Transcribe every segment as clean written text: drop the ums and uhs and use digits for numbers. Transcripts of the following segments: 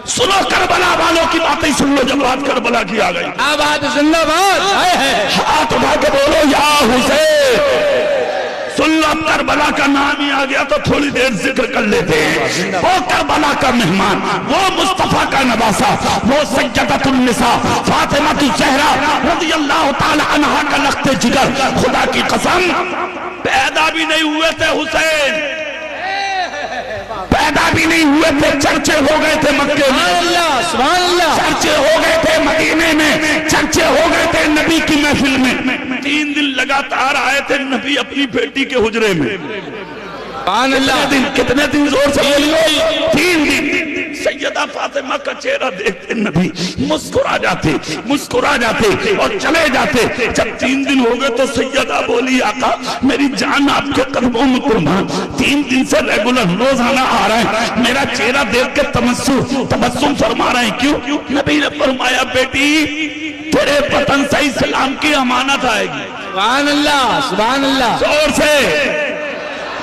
سنو کربلا والوں کی باتیں سن لو جب بات کربلا کی آ گئی. آباد زندہ باد. ہاتھ اٹھا کے بولو یا حسین. سن لو کربلا کا نام ہی آ گیا تو تھوڑی دیر ذکر کر لیتے ہیں. وہ کربلا کا مہمان، وہ مصطفیٰ کا نواسا، وہ سیدۃ النساء فاطمہ الزہرا رضی اللہ تعالی عنہا کا لخت جگر. خدا کی قسم پیدا بھی نہیں ہوئے تھے حسین، پیدا بھی نہیں ہوئے تھے، چرچے ہو گئے تھے مکے میں، سبحان اللہ، چرچے ہو گئے تھے مدینے میں، چرچے ہو گئے تھے نبی کی محفل میں. 3 دن لگاتار آئے تھے نبی اپنی بیٹی کے حجرے میں. سبحان اللہ. کتنے دن زور سے بولیے؟ 3 دن. سیدہ فاطمہ کا چہرہ دیکھتے نبی مسکرا جاتے اور چلے جاتے. جب 3 دن ہو گئے تو سیدہ بولی آقا میری جان آپ کے قدموں میں قربان، 3 دن سے ریگولر روزانہ آ رہے ہیں، میرا چہرہ دیکھ کے تبسم فرما رہے ہیں، کیوں؟ نبی نے فرمایا بیٹی تیرے وطن سے اسلام کی امانت آئے گی. سبحان اللہ، سبحان اللہ. زور سے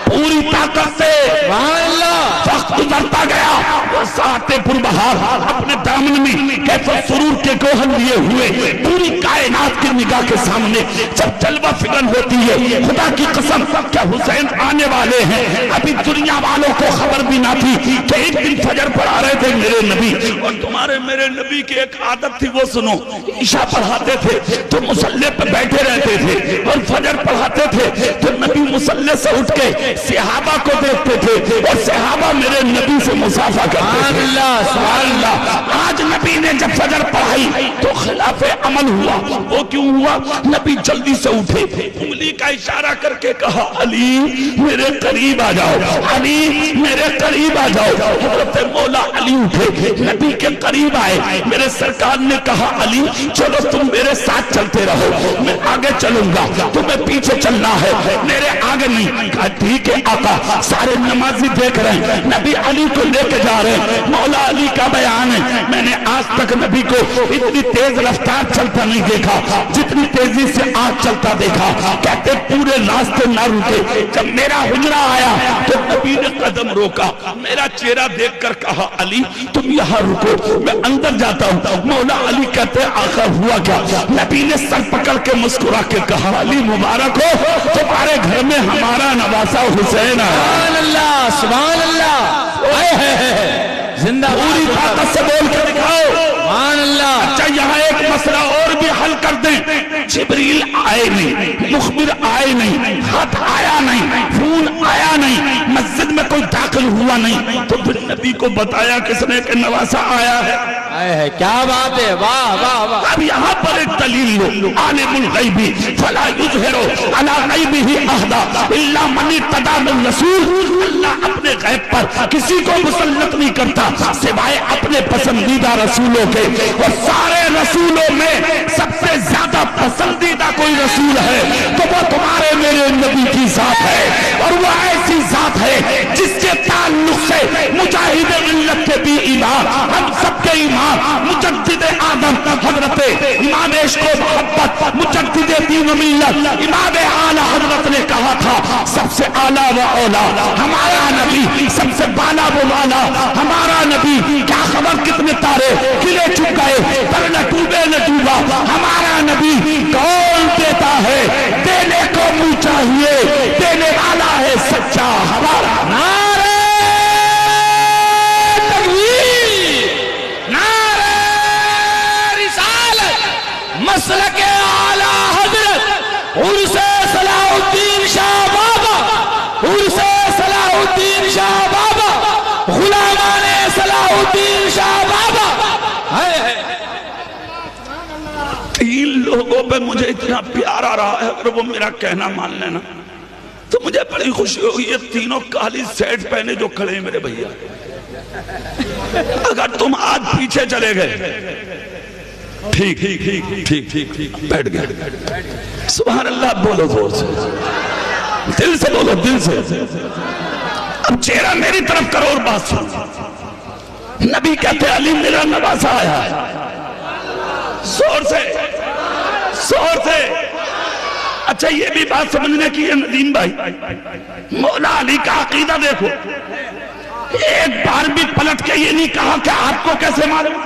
پوری طاقت سے. سبحان اللہ. وقت گزرتا گیا، وہ ساعتیں پربہار اپنے دامن میں کیف سرور کے گوہر لیے ہوئے پوری کائنات کی نگاہ کے سامنے جب جلوہ فکن ہوتی ہے. خدا کی قسم کیا حسین آنے والے ہیں؟ ابھی دنیا والوں کو خبر بھی نہ تھی کہ ایک دن فجر پڑھا رہے تھے میرے نبی. اور تمہارے میرے نبی کی ایک عادت تھی، وہ سنو، عشاء پڑھاتے تھے تو مصلی پہ بیٹھے رہتے تھے، اور فجر پڑھاتے تھے تو نبی مصلی سے اٹھ کے صحابہ کو دیکھتے تھے اور صحابہ میرے نبی سے مصافحہ کرتے تھے. سبحان اللہ. آج نبی نے جب فجر پڑھائی تو خلاف عمل ہوا. وہ کیوں ہوا؟ نبی جلدی سے اٹھے، انگلی کا اشارہ کر کے کہا علی میرے قریب آ جاؤ، علی میرے قریب آ جاؤ. حضرت مولا علی اٹھے، نبی کے قریب آئے. میرے سرکار نے کہا علی چلو تم میرے ساتھ چلتے رہو، میں آگے چلوں گا، تمہیں پیچھے چلنا ہے، میرے آگے نہیں. کہا ٹھیک ہے آقا. سارے نمازی دیکھ رہے ہیں نبی علی کو لے کے جا رہے ہیں. مولا علی کا بیان ہے میں نے آج تک نبی کو اتنی تیز رفتار چلتا نہیں دیکھا جتنی تیزی سے آج چلتا دیکھا. کہتے پورے راستے نہ رکے. جب میرا حجرہ آیا تو نبی نے قدم روکا، میرا چہرہ دیکھ کر کہا علی تم یہاں رکو میں اندر جاتا ہوں. مولا علی کہتے آقا ہوا کیا؟ نبی نے سر پکڑ کے مسکرا کے کہا علی مبارک ہو تمہارے گھر میں ہمارا نواسا حسین آیا. سبحان اللہ، سبحان اللہ. زندہ پوری طاقت سے بول کے دکھاؤ. سبحان اللہ. اچھا یہاں ایک مسئلہ اور بھی حل کر دیں. جبریل آئے نہیں، مخبر آئے نہیں، خط آیا نہیں، فون آیا نہیں، مسجد میں کوئی داخل ہوا نہیں، تو پھر نبی کو بتایا کس نے کہ نواسا آیا ہے؟ کیا بات ہے، واہ واہ واہ. اب یہاں پر ایک دلیل لو، عالم الغیبی فلا یظہر علی غیبہ احدا الا من ارتضی من رسول. اللہ اپنے غیب پر کسی کو مسلط نہیں کرتا سوائے اپنے پسندیدہ رسولوں کے. اور سارے رسولوں میں سب سے زیادہ پسندیدہ کوئی رسول ہے تو وہ تمہارے میرے نبی کی ذات ہے. اور وہ ایسی ذات ہے جس کے تعلق سے مجاہد ملت کے بھی ایمان، ہم سب کے ایمان، مجدد آدم حضرت امام عشق و محبت، مجدد دین و ملت امام اعلیٰ حضرت نے کہا تھا سب سے اعلیٰ و اولا ہمارا نبی، سب سے بالا و والا ہمارا نبی. کیا خبر کتنے تارے کھلے چک گئے پر نہ ڈوبے نہ ڈوبا. ہمارا نبی کون دیتا ہے؟ دینے کو منہ چاہیے، دینے والا ہے سچا ہمارا. نعرہ تکبیر، نعرہ رسالت، مسلک اعلیٰ حضرت عرس صلاح الدین شاہ بابا، عرس صلاح الدین شاہ بابا، غلامان صلاح الدین شاہ بابا. 3 لوگوں پہ مجھے اتنا پیار آ رہا ہے، اگر وہ میرا کہنا مان لینا تو مجھے بڑی خوشی ہوئی. یہ تینوں کالی سیٹ پہنے جو کھڑے ہیں میرے بھیا، اگر تم آج پیچھے چلے گئے ٹھیک بیٹھ گئے. سبحان اللہ بولو زور سے، دل سے بولو، دل سے. اب چہرہ میری طرف کرو اور بات سن. نبی کہتے علی میرا نواسا آیا ہے. زور سے، زور سے. اچھا یہ بھی بات سمجھنے کی ہے ندیم بھائی، مولا علی کا عقیدہ دیکھو. ایک بار بھی پلٹ کے یہ نہیں کہا کہ آپ کو کیسے معلوم.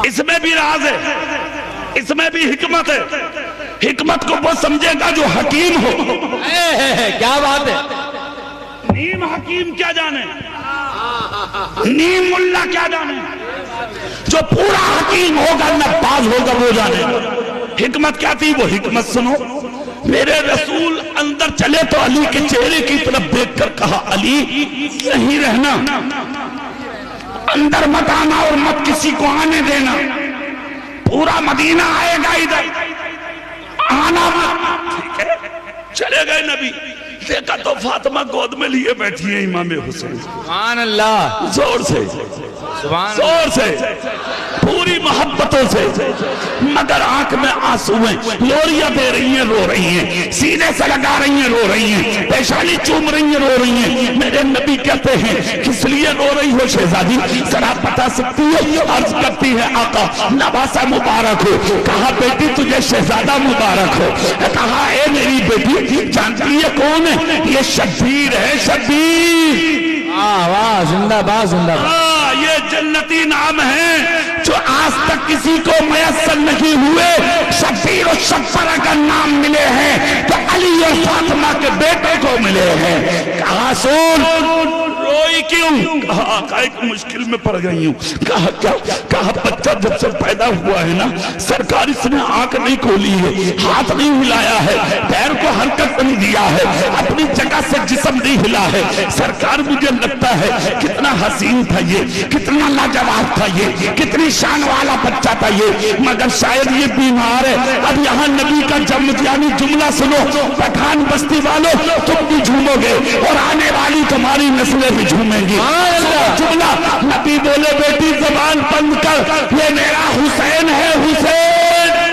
اس میں بھی راز ہے, اس میں بھی حکمت ہے. حکمت کو وہ سمجھے گا جو حکیم ہو. کیا بات ہے. نیم حکیم کیا جانے, نیم ملا کیا جانے, جو پورا حکیم ہوگا نباز ہوگا وہ جانے. حکمت کیا تھی, وہ حکمت سنو. میرے رسول اندر چلے تو علی کے چہرے کی طرف دیکھ کر کہا, علی یہیں رہنا, اندر مت آنا اور مت کسی کو آنے دینا. پورا مدینہ آئے گا ادھر, آنا مت. ٹھیک ہے, چلے گئے نبی. دیکھا تو فاطمہ گود میں لیے بیٹھی ہے امام حسین. سبحان اللہ. زور سے, زور سے, پوری محبتوں سے, مگر آنکھ میں آنسو ہیں. لوریاں دے رہی ہیں, رو رہی ہیں, سینے سے لگا رہی ہیں, رو رہی ہیں, پیشانی چوم رہی ہیں, رو رہی ہیں. میرے نبی کہتے ہیں کس لیے رو رہی ہو شہزادی, ذرا بتا سکتی ہے؟ عرض کرتی ہے آقا نواسا مبارک ہو. کہا بیٹی تجھے شہزادہ مبارک ہو. کہا اے میری بیٹی جانتی ہے کون ہے؟ یہ شبیر ہے, شبیر. واہ, زندہ باد, زندہ باد. یہ جنتی نام ہے جو آج تک کسی کو میسر نہیں ہوئے. شبیر و شبر اگر نام ملے ہیں تو علی اور فاطمہ کے بیٹے کو ملے ہیں. کہا سن, روئی کیوں؟ کہا آقا ایک مشکل میں پڑ گئی ہوں. کہا کیا؟ کہا بچہ جب سے پیدا ہوا ہے نا سرکار اس نے آنکھ نہیں کھولی ہے, ہاتھ نہیں ہلایا ہے, پیر کو حرکت نہیں دیا ہے, اپنی جگہ سے جسم نہیں ہلا ہے. سرکار مجھے لگتا ہے کتنا حسین تھا یہ, کتنا لاجواب تھا یہ, کتنی شان والا بچہ تھا یہ, مگر شاید یہ بیمار ہے. اب یہاں نبی کا یعنی جملہ سنو, پٹھان بستی والوں تم بھی جھومو گے اور آنے والی تمہاری نسلیں بھی جھومیں گی. جملہ نبی بولے بیٹی زبان بند کر, یہ میرا حسین ہے, حسین.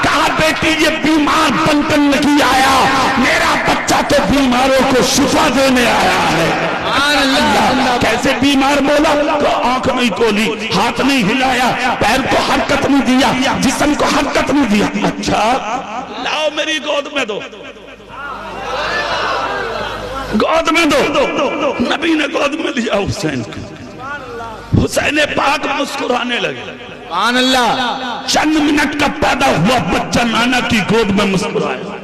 کہا بیٹی یہ بیمار بن کر نہیں آیا, میرا بچہ تو بیماروں کو شفا دینے آیا ہے. اللہ کیسے بیمار بولا؟ تو آنکھ نہیں کھولی, ہاتھ نہیں ہلایا, پیر کو حرکت نہیں دیا, جسم کو حرکت نہیں دیا. اچھا لاؤ میری گود میں دو, گود میں دو. نبی نے گود میں لیا حسین کو. حسین پاک مسکرانے لگے. سبحان اللہ. چند منٹ کا پیدا ہوا بچہ نانا کی گود میں مسکرایا.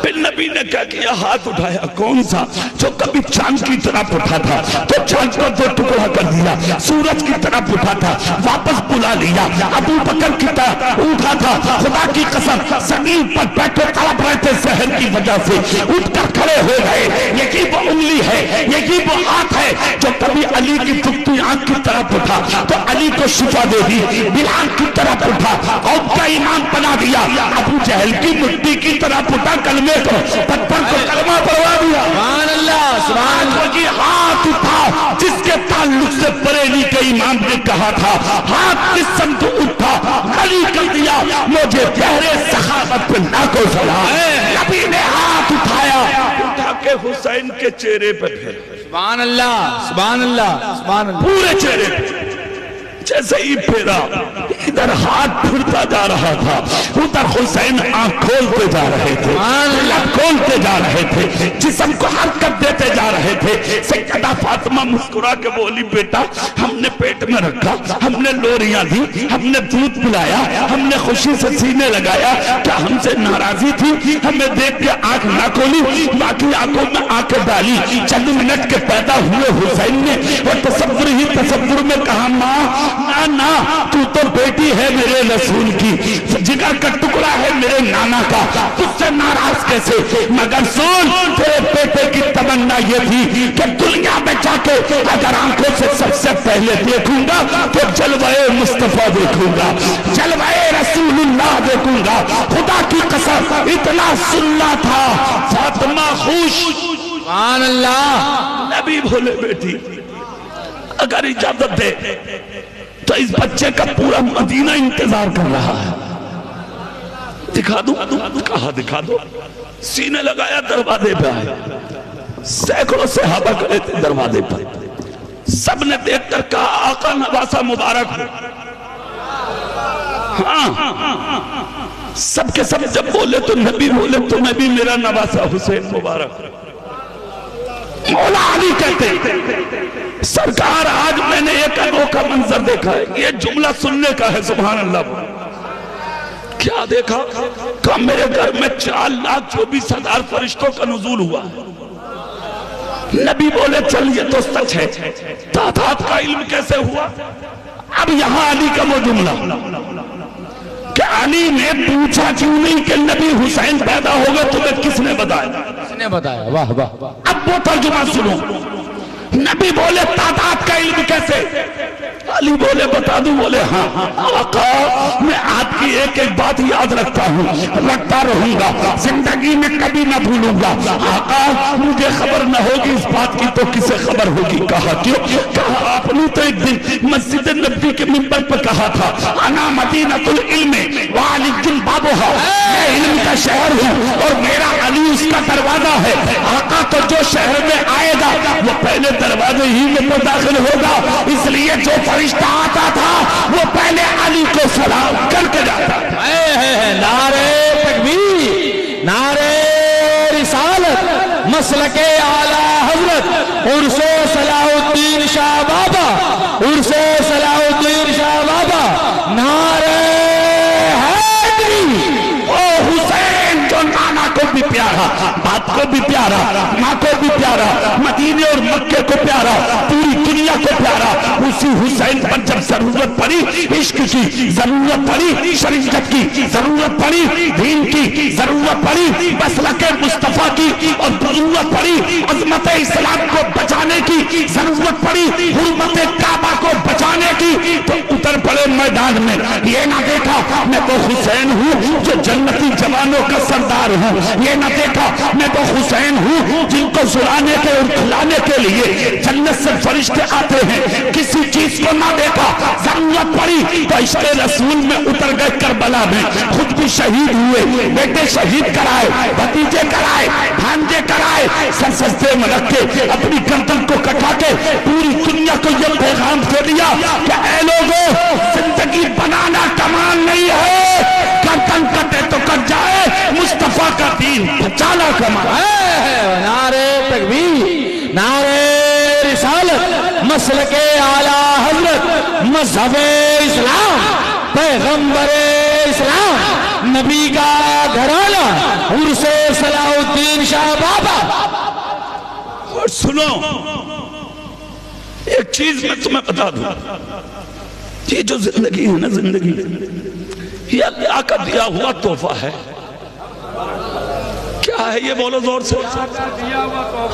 پھر نبی نے کیا کیا, ہاتھ اٹھایا. کون سا؟ جو کبھی چاند کی طرف اٹھا تھا تو چاند کو دو ٹکڑا کر دیا, سورج کی طرف اٹھا تھا واپس بلا لیا. ابو بکر کی طرف اٹھا تھا, خدا کی قسم زمین پر بیٹھے تڑپ رہے تھے زہر کی وجہ سے, اٹھ کر کھڑے ہو گئے. یہی وہ انگلی ہے, یہی وہ ہاتھ ہے جو کبھی علی کی دکھتی آنکھ کی طرف اٹھا تو علی کو شفا دے دی. بلال کی طرف اٹھا قوم کا امام بنا دیا. ابو جہل کی مٹی کی طرف اٹھا کلمے کو, پتھر کو کلمہ پڑھوا دیا. سبحان اللہ, سبحان اللہ. یہ ہاتھ اٹھا جس کے تعلق سے بریلی کے امام نے کہا تھا ہاتھ کس سمت اٹھا, خالی کر دیا مجھے بہرے سخاوت پہ نہ کو سلا. نبی نے ہاتھ اٹھایا, اٹھا کے حسین کے چہرے پہ پھر. سبحان اللہ, سبحان اللہ, سبحان اللہ. پورے چہرے پہ جیسے ہی پھیرا, ادھر ہاتھ پھرتا جا رہا تھا, ادھر حسین آنکھ کھولتے جا رہے تھے, لب کھولتے جا رہے تھے, جسم کو حرکت دیتے جا رہے تھے. سیدہ فاطمہ مسکرا کے بولی بیٹا ہم نے پیٹ میں رکھا, ہم نے لوریاں دی, ہم نے دودھ پلایا, ہم نے خوشی سے سینے لگایا, کیا ہم سے ناراضی تھی؟ ہمیں دیکھ کے آنکھ نہ کھولی, باقی آنکھوں میں آنکھ ڈالی. چند منٹ کے پیدا ہوئے حسین نے وہ تصور ہی تصور میں کہا ماں نا تو تو بیٹی ہے میرے رسول کی, جگر کا ٹکڑا ہے میرے نانا کا, تجھ سے ناراض کیسے؟ مگر سن تیرے بیٹے کی تمنا یہ تھی کہ دنیا میں جا کے اگر آنکھوں سے سب سے پہلے دیکھوں گا تو جلوہ مصطفیٰ دیکھوں گا, جلوہ رسول اللہ دیکھوں گا. خدا کی قسم اتنا سننا تھا فاطمہ خوش. سبحان اللہ. نبی بولے بیٹی اگر اجازت دے تو اس بچے کا پورا مدینہ انتظار کر رہا ہے, دکھا دوں؟ کہا دکھا دو. سینے لگایا, دروازے پہ آئے, سینکڑوں صحابہ کھڑے تھے دروازے پر. سب نے دیکھ کر کہا آقا نواسا مبارک ہو. ہاں سب کے سب جب بولے تو نبی بولے تو نبی میرا نواسا حسین مبارک. مولا علی کہتے سرکار آج میں نے ایک انوکھا منظر دیکھا ہے. یہ جملہ سننے کا ہے. سبحان اللہ. کیا دیکھا؟ کہ میرے گھر میں 4,24,000 فرشتوں کا نزول ہوا ہے. نبی بولے چل یہ تو سچ ہے. تعداد کا علم کیسے ہوا؟ اب یہاں علی کا وہ جملہ کہ علی نے پوچھا کیوں نہیں کہ نبی حسین پیدا ہوگا تمہیں کس نے بتایا؟ کس نے بتایا؟ واہ واہ واہ. اب وہ ترجمہ سنو. نبی بولے تعداد کا علم کیسے؟ علی بولے بتا دوں. بولے ہاں. آقا میں آپ کی ایک ایک بات یاد رکھتا ہوں, رکھتا رہوں گا, زندگی میں کبھی نہ بھولوں گا. آقا مجھے خبر نہ ہوگی اس بات کی تو کسے خبر ہوگی؟ کہا کیوں؟ کہا آپ نے تو ایک دن مسجد نبی کے منبر پر کہا تھا انا مدینۃ العلم وعلی بابھا, میں علم کا شہر ہوں اور میرا علی اس کا دروازہ ہے. آقا تو جو شہر میں آئے گا وہ پہلے دروازے ہی میں تو داخل ہوگا, اس لیے جو فرشتہ آتا تھا وہ پہلے علی کو سلام کر کے جاتا تھا. نعرہ تکبیر, نعرہ رسالت, مسلک اعلی حضرت عرس صلاح الدین شاہ بابا, عرس صلاح الدین شاہ بابا, نعرہ حیدری. او حسین جو نانا کو بھی پیارا, باپ کو بھی پیارا, ماں کو بھی پیارا, مدینے اور مکے کو پیارا, پوری دنیا کو پیارا, اسی حسین پر جب ضرورت پڑی عشق کی, ضرورت پڑی شریعت کی, ضرورت پڑی دین کی, ضرورت پڑی مسلک مصطفیٰ کی, اور ضرورت پڑی عظمت اسلام کو بچانے کی, ضرورت پڑی حرمت کعبہ کو بچانے کی, تو اتر پڑے میدان میں. یہ نہ دیکھا میں تو حسین ہوں جو جنتی جوانوں کا سردار ہوں, یہ نہ دیکھا میں تو حسین ہوں جن کو سلانے کے اور کھلانے کے لیے جنت سے فرشتے آتے ہیں. کسی چیز کو نہ دیکھا, ضرورت پڑی تو عشق رسول میں اتر گئے کربلا میں, خود بھی شہید ہوئے, بیٹے شہید کرائے, بھتیجے کرائے, بھانجے کرائے, سر سجدے میں رکھ کے اپنی گردن کو کٹا کے پوری دنیا کو یہ پیغام دے دیا کہ اے لوگوں زندگی بنانا کمال نہیں ہے, گردن کٹے تو کٹ جائے, مصطفیٰ کا دین بچانا کمال ہے. نعرہ تکبیر, نعرہ رسالت, مسلک اعلی حضرت, مذہب اسلام, پیغمبر اسلام, نبی کا گھرانہ, عرس صلاح الدین شاہ بابا. اور سنو ایک چیز میں تمہیں بتا دوں, یہ جو زندگی ہے نا, زندگی یہ اللہ کا دیا ہوا تحفہ ہے. کیا ہے یہ بولو زور سے,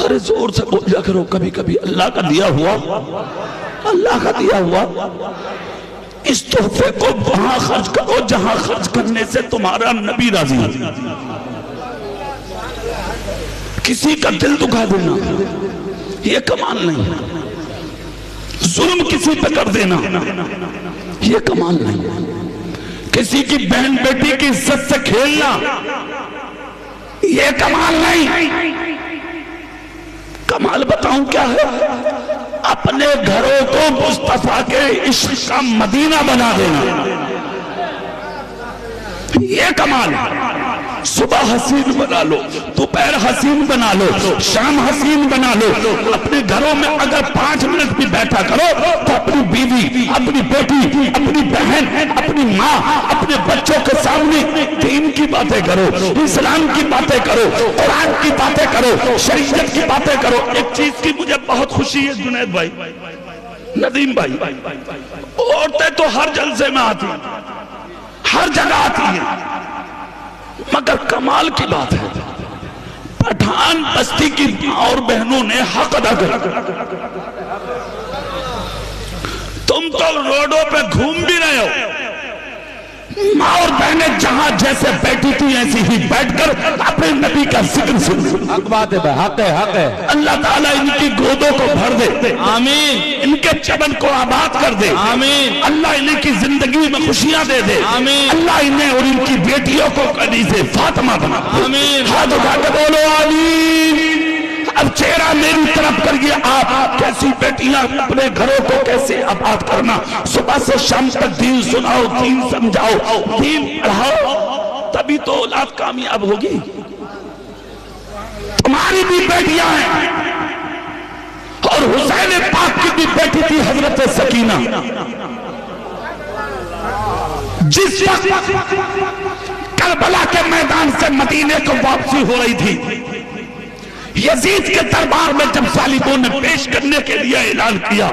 ارے زور سے بول جا کرو. کبھی کبھی اللہ کا دیا ہوا, اللہ کا دیا ہوا. اس تحفے کو وہاں خرچ کرو جہاں خرچ کرنے سے تمہارا نبی راضی ہے. کسی کا دل دکھا دینا یہ کمال نہیں, ظلم کسی پہ کر دینا یہ کمال نہیں, کسی کی بہن بیٹی کی عزت سے کھیلنا یہ کمال نہیں. کمال بتاؤں کیا ہے؟ اپنے گھروں کو مصطفیٰ کے عشق کا مدینہ بنا دینا یہ کمال ہے. صبح حسین بنا لو, دوپہر حسین بنا لو, شام حسین بنا لو. اپنے گھروں میں اگر 5 منٹ بھی بیٹھا کرو تو اپنی بیوی, اپنی بیٹی, اپنی بہن, اپنی ماں, اپنے بچوں کے سامنے دین کی باتیں کرو, اسلام کی باتیں کرو, قرآن کی باتیں کرو, شریعت کی باتیں کرو. ایک چیز کی مجھے بہت خوشی ہے جنید بھائی, ندیم بھائی, عورتیں تو ہر جلسے میں آتی ہیں, ہر جگہ آتی ہیں, مگر کمال کی بات ہے پٹھان بستی کی اور بہنوں نے حق ادا کیا. تم تو روڈوں پہ گھوم بھی رہے ہو, ماں اور بہنیں جہاں جیسے بیٹھی تھی ایسی ہی بیٹھ کر اپنے نبی کا ذکر سن. حق بات ہے, حق ہے, حق ہے. اللہ تعالیٰ ان کی گودوں کو بھر دے, آمین. ان کے چمن کو آباد کر دے, آمین. اللہ انہیں کی زندگی میں خوشیاں دے دے, آمین. اللہ انہیں اور ان کی بیٹیوں کو کنیز فاطمہ بنا دے. آمین. ہاتھ اٹھا کے بولو آمین. اب چہرہ میری طرف کریے آپ, کیسی بیٹیاں اپنے گھروں کو کیسے آباد کرنا, صبح سے شام تک دین سناؤ, دین سمجھاؤ, دین پڑھاؤ. تبھی تو اولاد کامیاب ہوگی. تمہاری بھی بیٹیاں ہیں اور حسین پاک کی بھی بیٹی تھی حضرت سکینہ. جس وقت کربلا کے میدان سے مدینے کو واپسی ہو رہی تھی، یزید کے دربار میں جب صلیبوں نے پیش کرنے کے لیے اعلان کیا